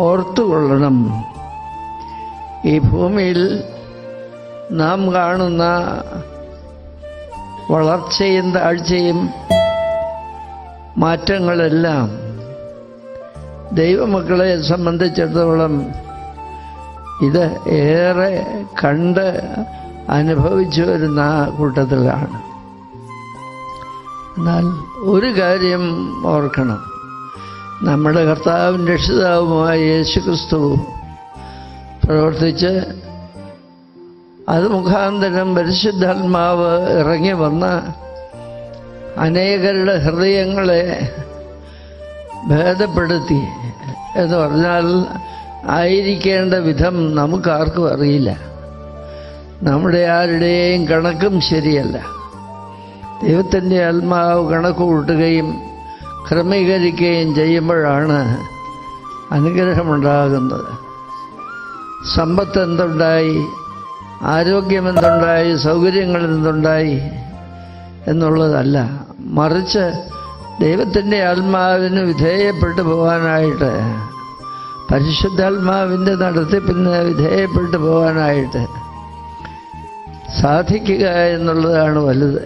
ഓർത്തുകൊള്ളണം. ഈ ഭൂമിയിൽ നാം കാണുന്ന വളർച്ചയും താഴ്ചയും മാറ്റങ്ങളെല്ലാം ദൈവമക്കളെ സംബന്ധിച്ചിടത്തോളം ഇത് ഏറെ കണ്ട് അനുഭവിച്ചു വരുന്ന കൂട്ടത്തിലാണ്. എന്നാൽ ഒരു കാര്യം ഓർക്കണം, നമ്മുടെ കർത്താവും രക്ഷിതാവുമായ യേശുക്രിസ്തു പ്രവർത്തിച്ച് അത് മുഖാന്തരം പരിശുദ്ധാത്മാവ് ഇറങ്ങി വന്ന് അനേകരുടെ ഹൃദയങ്ങളെ ഭേദപ്പെടുത്തി എന്ന് പറഞ്ഞാൽ ആയിരിക്കേണ്ട വിധം നമുക്കാർക്കും അറിയില്ല. നമ്മുടെ ആരുടെയും കണക്കും ശരിയല്ല. ദൈവത്തിൻ്റെ ആത്മാവ് കണക്ക് കൂട്ടുകയും ക്രമീകരിക്കുകയും ചെയ്യുമ്പോഴാണ് അനുഗ്രഹമുണ്ടാകുന്നത്. സമ്പത്ത് എന്തുണ്ടായി, ആരോഗ്യം എന്തുണ്ടായി, സൗകര്യങ്ങൾ എന്തുണ്ടായി എന്നുള്ളതല്ല, മറിച്ച് ദൈവത്തിൻ്റെ ആത്മാവിന് വിധേയപ്പെട്ടു പോകാനായിട്ട്, പരിശുദ്ധാത്മാവിൻ്റെ നടത്തിപ്പിന് വിധേയപ്പെട്ടു പോകാനായിട്ട് സാധിക്കുക എന്നുള്ളതാണ് വലുത്.